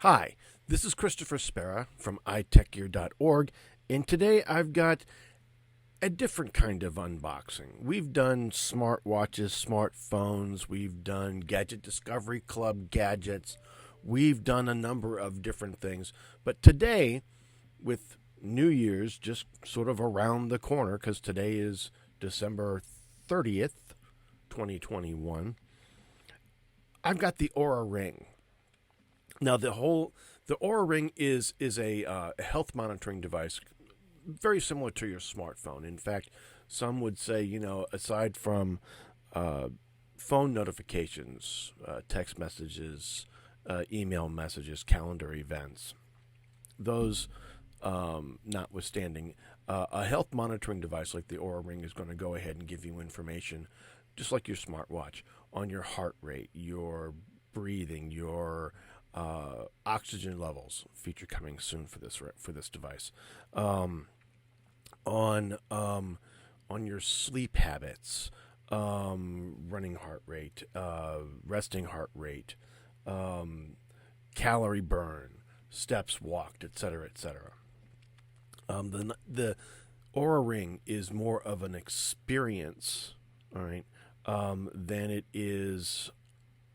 Hi, this is Christopher Spera from itechgear.org, and today I've got a different kind of unboxing. We've done smartwatches, smartphones, we've done Gadget Discovery Club gadgets, we've done a number of different things, but today, with New Year's just sort of around the corner, because today is December 30th, 2021, I've got the Oura Ring. Now, the Oura Ring is a health monitoring device, very similar to your smartphone. In fact, some would say, aside from phone notifications, text messages, email messages, calendar events, those notwithstanding, a health monitoring device like the Oura Ring is going to go ahead and give you information, just like your smartwatch, on your heart rate, your breathing, your oxygen levels. Feature coming soon for this device. On your sleep habits, running heart rate, resting heart rate, calorie burn, steps walked, etc., etc. The Oura Ring is more of an experience, all right, than it is,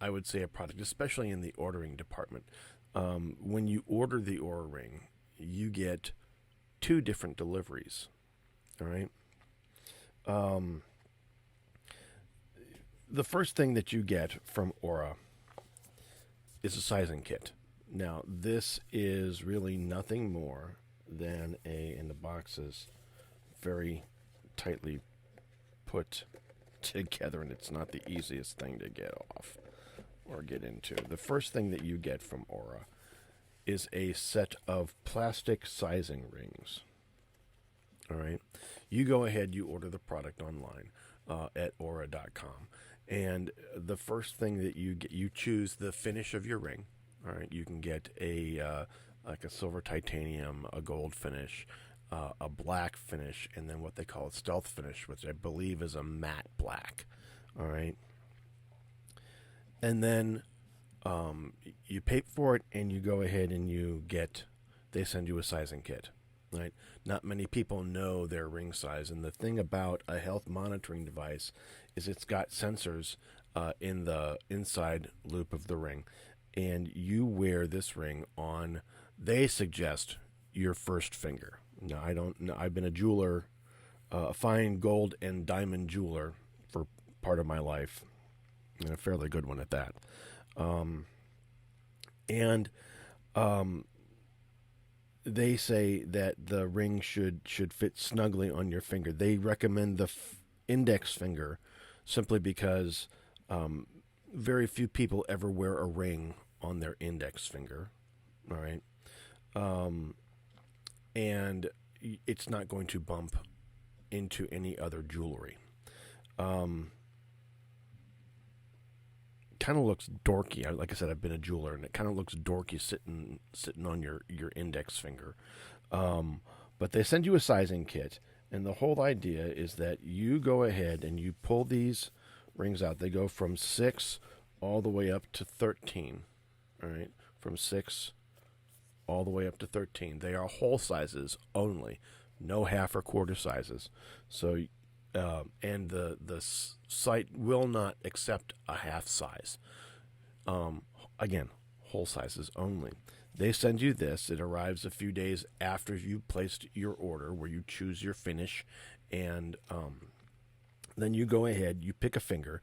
I would say, a product, especially in the ordering department. When you order the Oura Ring, you get 2 different deliveries. All right. The first thing that you get from Oura is a sizing kit. Now, this is really nothing more than and the box is very tightly put together, and it's not the easiest thing to get off or get into. The first thing that you get from Oura is a set of plastic sizing rings. All right. You go ahead, you order the product online at Oura.com. And the first thing that you get, you choose the finish of your ring. All right. You can get like a silver titanium, a gold finish, a black finish, and then what they call a stealth finish, which I believe is a matte black. All right. And then you pay for it, and you go ahead and they send you a sizing kit, right? Not many people know their ring size, and the thing about a health monitoring device is it's got sensors in the inside loop of the ring, and you wear this ring on, they suggest, your first finger. Now, I don't know. I've been a jeweler, a fine gold and diamond jeweler for part of my life, and a fairly good one at that. They say that the ring should fit snugly on your finger. They recommend the index finger simply because very few people ever wear a ring on their index finger. All right. And it's not going to bump into any other jewelry. Kind of looks dorky. Like I said, I've been a jeweler, and it kind of looks dorky sitting on your index finger. But they send you a sizing kit, and the whole idea is that you go ahead and you pull these rings out. They go from 6 all the way up to 13. All right, from 6 all the way up to 13. They are whole sizes only, no half or quarter sizes. So. And the site will not accept a half size. Again, whole sizes only. They send you this. It arrives a few days after you placed your order, where you choose your finish, and then you go ahead, you pick a finger.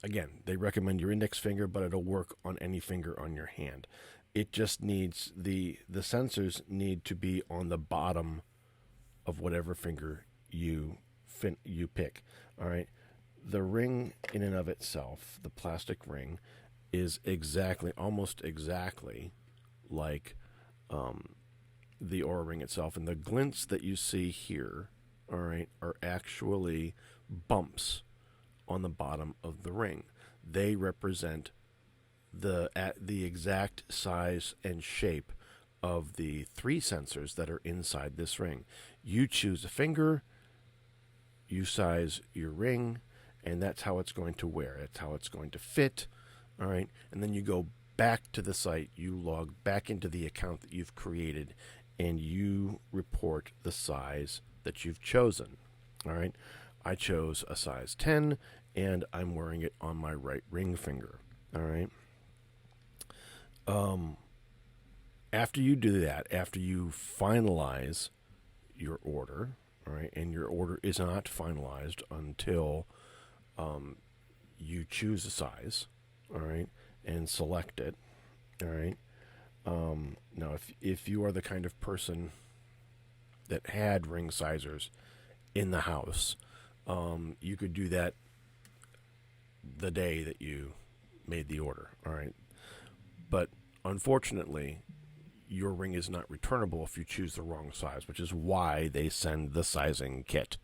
Again, they recommend your index finger, but it'll work on any finger on your hand. It just needs the sensors need to be on the bottom of whatever finger you pick. All right. The ring in and of itself, the plastic ring, is almost exactly like the Oura Ring itself, and the glints that you see here, all right, are actually bumps on the bottom of the ring. They represent the exact size and shape of the 3 sensors that are inside this ring. You choose a finger, you size your ring, and that's how it's going to wear. It's how it's going to fit. All right. And then you go back to the site, you log back into the account that you've created, and you report the size that you've chosen. All right, I chose a size 10, and I'm wearing it on my right ring finger. All right. After you do that, after you finalize your order, all right, and your order is not finalized until you choose a size, all right, and select it, all right. Now, if you are the kind of person that had ring sizers in the house, you could do that the day that you made the order, all right. But unfortunately, your ring is not returnable if you choose the wrong size, which is why they send the sizing kit.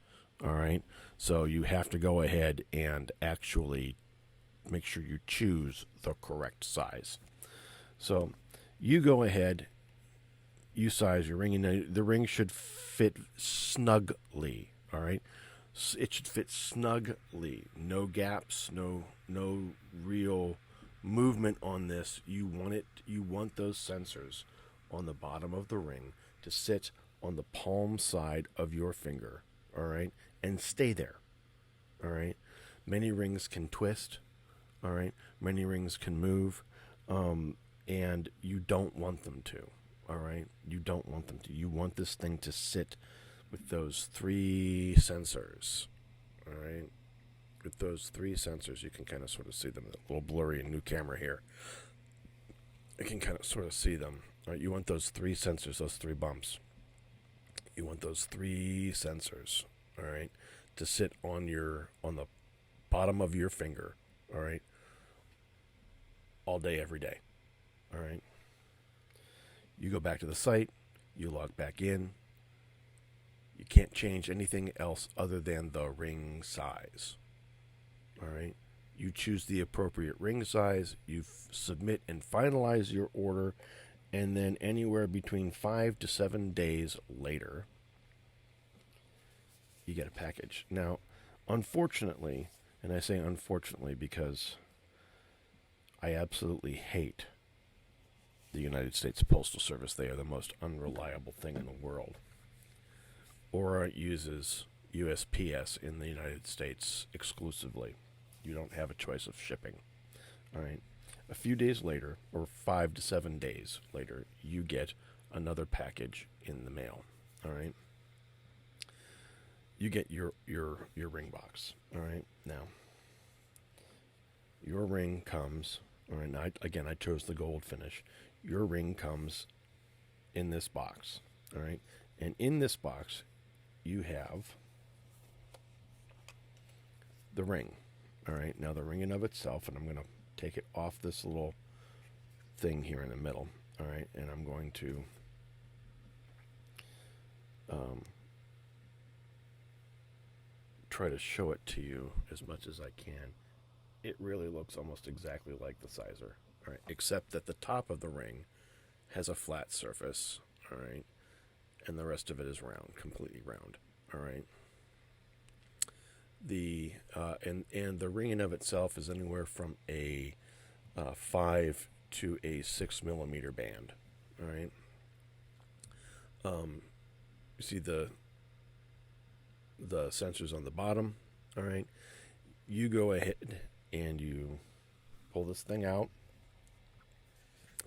All right. So you have to go ahead and actually make sure you choose the correct size. So you go ahead, you size your ring, and the ring should fit snugly. All right. It should fit snugly. No gaps, no real movement on this. You want those sensors on the bottom of the ring to sit on the palm side of your finger, all right, and stay there, all right. Many rings can twist, all right. Many rings can move, and you don't want them to, all right. You don't want them to. You want this thing to sit with those 3 sensors, all right. With those 3 sensors, you can kind of sort of see them. A little blurry in new camera here. You can kind of sort of see them. All right, you want those 3 sensors, those 3 bumps. You want those 3 sensors, all right, to sit on the bottom of your finger, all right, all day, every day, all right. You go back to the site, you log back in. You can't change anything else other than the ring size, all right. You choose the appropriate ring size, you submit and finalize your order, and then anywhere between 5 to 7 days later, you get a package. Now, unfortunately, and I say unfortunately because I absolutely hate the United States Postal Service. They are the most unreliable thing in the world. Oura uses USPS in the United States exclusively. You don't have a choice of shipping. All right. A few days later, or 5 to 7 days later, you get another package in the mail. All right. You get your ring box. All right. Now, your ring comes. All right. Now, I chose the gold finish. Your ring comes in this box. All right. And in this box, you have the ring. All right. Now, the ring in of itself, and I'm going to take it off this little thing here in the middle, all right, and I'm going to try to show it to you as much as I can. It really looks almost exactly like the sizer, all right, except that the top of the ring has a flat surface, all right, and the rest of it is round, completely round, all right. And the ring in of itself is anywhere from a 5 to a 6 millimeter band. All right. You see the sensors on the bottom. All right. You go ahead and you pull this thing out.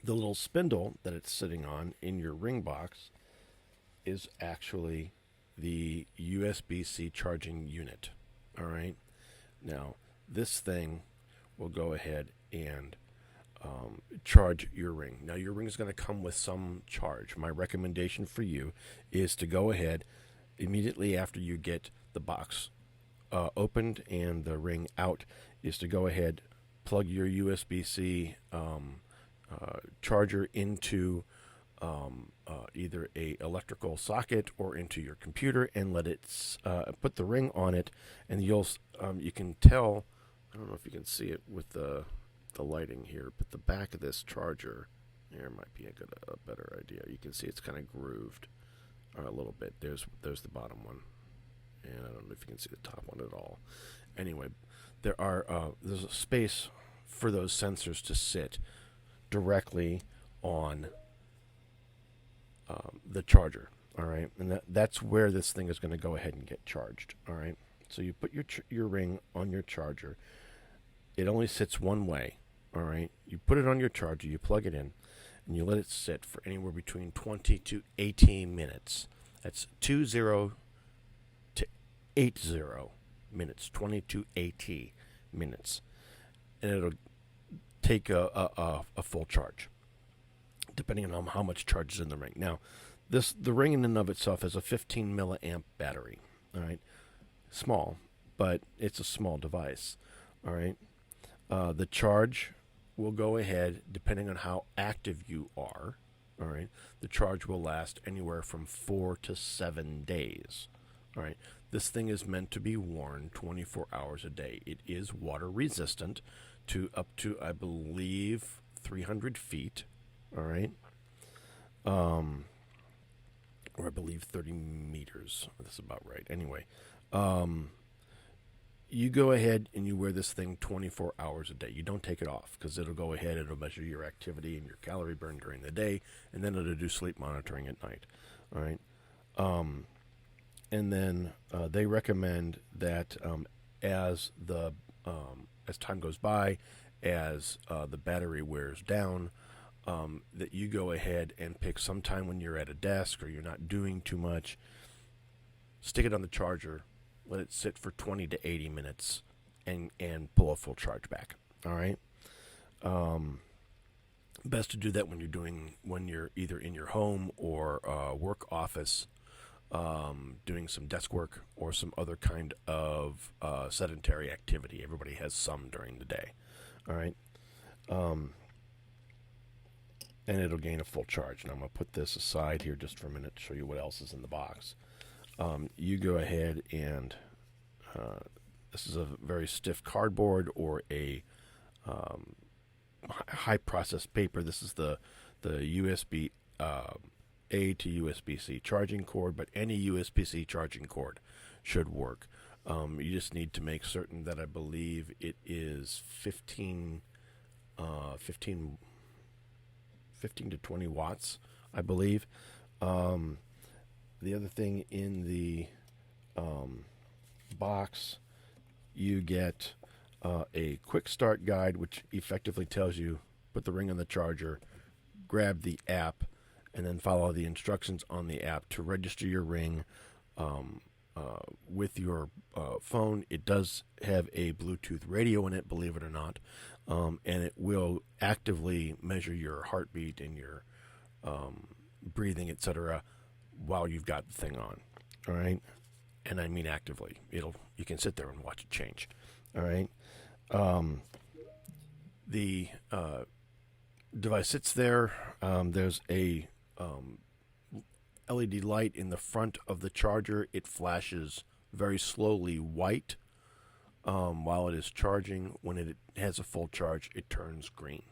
The little spindle that it's sitting on in your ring box is actually the USB-C charging unit. All right. Now, this thing will go ahead and charge your ring. Now, your ring is going to come with some charge. My recommendation for you is to go ahead immediately after you get the box opened and the ring out, is to go ahead, plug your USB-C charger into either a electrical socket or into your computer, and let it put the ring on it, and you can tell. I don't know if you can see it with the lighting here, but the back of this charger here might be a better idea. You can see it's kind of grooved a little bit. There's the bottom one, and I don't know if you can see the top one at all. Anyway, there's a space for those sensors to sit directly on the charger. All right, and that's where this thing is going to go ahead and get charged. All right, so you put your ring on your charger. It only sits one way. All right, you put it on your charger, you plug it in, and you let it sit for anywhere between 20 to 18 minutes. That's 20 to 80 minutes, 20 to 80 minutes, and it'll take a full charge, depending on how much charge is in the ring. Now, the ring in and of itself has a 15 milliamp battery. All right, small, but it's a small device. All right, the charge will go ahead depending on how active you are. All right, the charge will last anywhere from 4 to 7 days. All right, this thing is meant to be worn 24 hours a day. It is water resistant to up to, I believe, 300 feet. All right. Or I believe 30 meters. That's about right. Anyway, you go ahead and you wear this thing 24 hours a day. You don't take it off because it'll go ahead, it'll measure your activity and your calorie burn during the day, and then it'll do sleep monitoring at night. All right. And then they recommend that as time goes by, as the battery wears down, that you go ahead and pick some time when you're at a desk or you're not doing too much, stick it on the charger, let it sit for 20 to 80 minutes, and pull a full charge back. All right. Best to do that when you're either in your home or work office, doing some desk work or some other kind of sedentary activity. Everybody has some during the day. All right. And it'll gain a full charge. Now I'm going to put this aside here just for a minute to show you what else is in the box. You go ahead and this is a very stiff cardboard or a high processed paper. This is the USB A to USB-C charging cord, but any USB-C charging cord should work. You just need to make certain that I believe it is 15 to 20 watts, I believe. The other thing in the box, you get a quick start guide, which effectively tells you put the ring on the charger, grab the app, and then follow the instructions on the app to register your ring with your phone. It does have a Bluetooth radio in it, believe it or not, and it will actively measure your heartbeat and your breathing, etc., while you've got the thing on. All right, and I mean actively. You can sit there and watch it change. All right. The device sits there. There's a LED light in the front of the charger. It flashes very slowly white while it is charging. When it has a full charge, it turns green.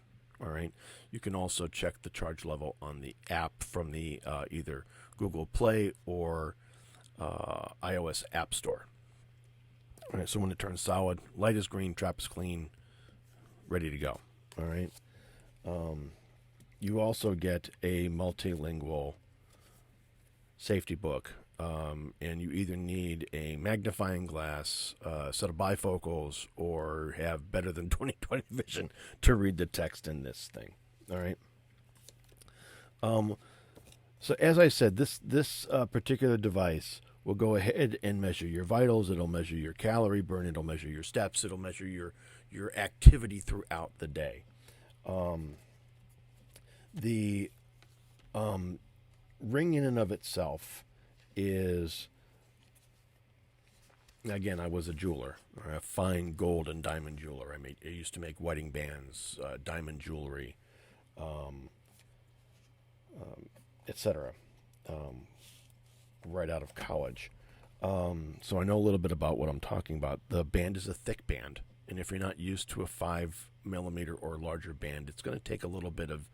All right. You can also check the charge level on the app from the either Google Play or iOS App Store. All right. So when it turns solid, light is green, trap is clean, ready to go. All right. You also get a multilingual safety book, and you either need a magnifying glass, a set of bifocals, or have better than 20/20 vision to read the text in this thing. All right. So as I said, this particular device will go ahead and measure your vitals. It'll measure your calorie burn. It'll measure your steps. It'll measure your activity throughout the day. The ring in and of itself is, again, I was a jeweler, a fine gold and diamond jeweler. I used to make wedding bands, diamond jewelry, etc. Right out of college. So I know a little bit about what I'm talking about. The band is a thick band, and if you're not used to a 5mm or larger band, it's going to take a little bit of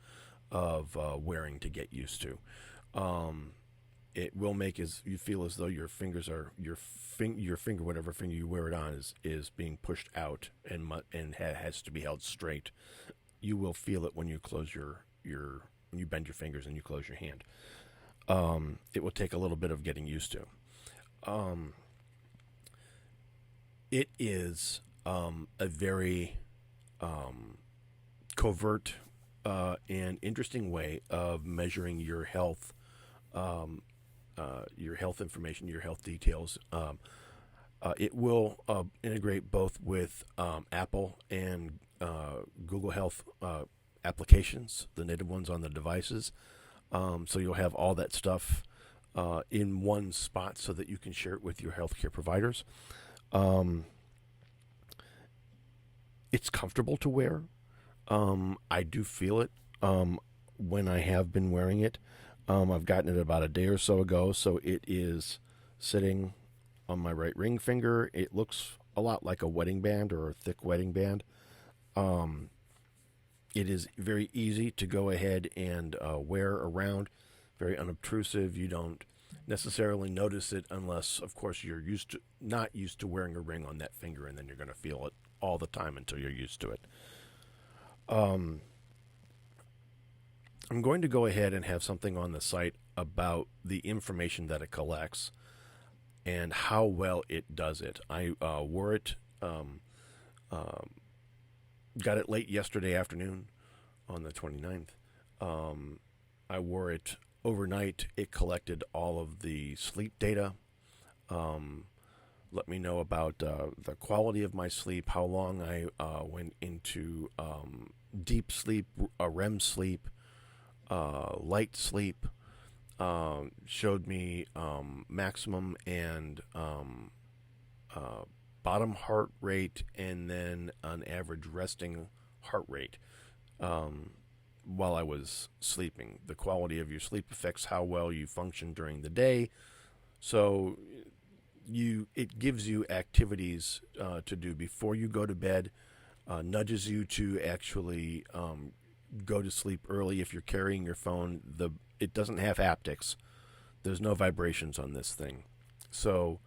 wearing to get used to. It will make you feel as though your fingers are your finger, whatever finger you wear it on, is being pushed out and has to be held straight. you will feel it when you close your when you bend your fingers and you close your hand. It will take a little bit of getting used to. It is a very covert and interesting way of measuring your health information, your health details. It will integrate both with Apple and Google Health applications, the native ones on the devices. So you'll have all that stuff in one spot so that you can share it with your healthcare providers. It's comfortable to wear. I do feel it when I have been wearing it. I've gotten it about a day or so ago, so it is sitting on my right ring finger. It looks a lot like a wedding band or a thick wedding band. It is very easy to go ahead and wear around, very unobtrusive. You don't necessarily notice it unless, of course, you're not used to wearing a ring on that finger, and then you're going to feel it all the time until you're used to it. I'm going to go ahead and have something on the site about the information that it collects and how well it does it. I wore it, got it late yesterday afternoon on the 29th. I wore it overnight. It collected all of the sleep data. Let me know about the quality of my sleep, how long I went into deep sleep, REM sleep, light sleep, showed me maximum and bottom heart rate, and then an average resting heart rate while I was sleeping. The quality of your sleep affects how well you function during the day. So it gives you activities to do before you go to bed, nudges you to actually go to sleep early. If you're carrying your phone, it doesn't have haptics. There's no vibrations on this thing. So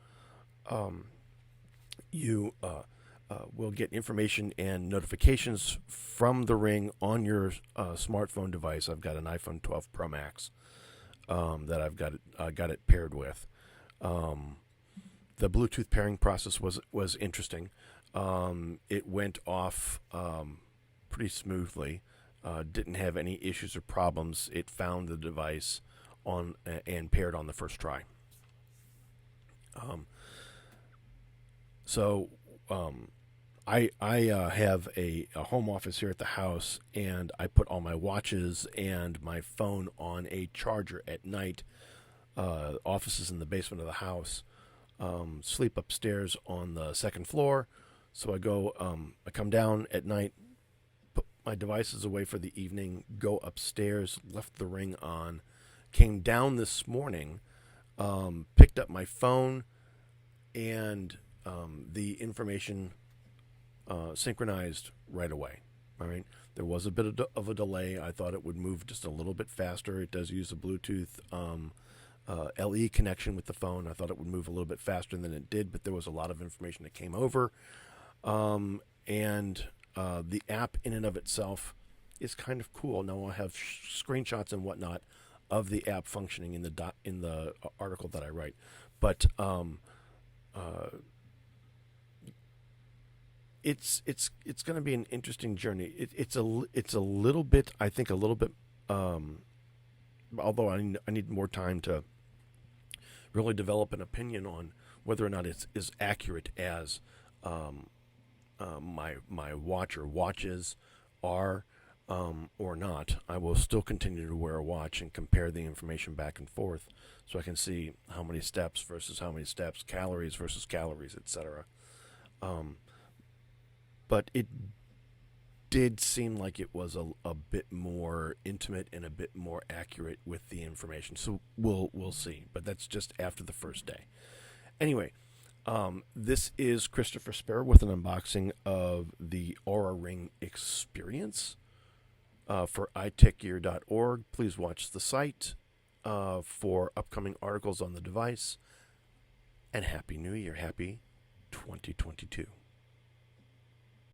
you will get information and notifications from the Ring on your smartphone device. I've got an iPhone 12 Pro Max that I've got it paired with. The Bluetooth pairing process was interesting. It went off pretty smoothly. Didn't have any issues or problems. It found the device on and paired on the first try. I have a home office here at the house, and I put all my watches and my phone on a charger at night. Office is in the basement of the house. Sleep upstairs on the second floor. So I come down at night, put my devices away for the evening, go upstairs, left the Ring on, came down this morning, picked up my phone, and the information synchronized right away. All right. There was a bit of a delay. I thought it would move just a little bit faster. It does use a Bluetooth LE connection with the phone. I thought it would move a little bit faster than it did, but there was a lot of information that came over. And the app in and of itself is kind of cool. Now I'll have screenshots and whatnot of the app functioning in the article that I write. But it's going to be an interesting journey. It's a little bit, I think, although I need more time to really develop an opinion on whether or not it's as accurate as my watch or watches are or not. I will still continue to wear a watch and compare the information back and forth so I can see how many steps versus how many steps, calories versus calories, etc. But it did seem like it was a bit more intimate and a bit more accurate with the information. So we'll see. But that's just after the first day. Anyway, this is Christopher Sparrow with an unboxing of the Oura Ring Experience for itechgear.org. Please watch the site for upcoming articles on the device. And Happy New Year. Happy 2022.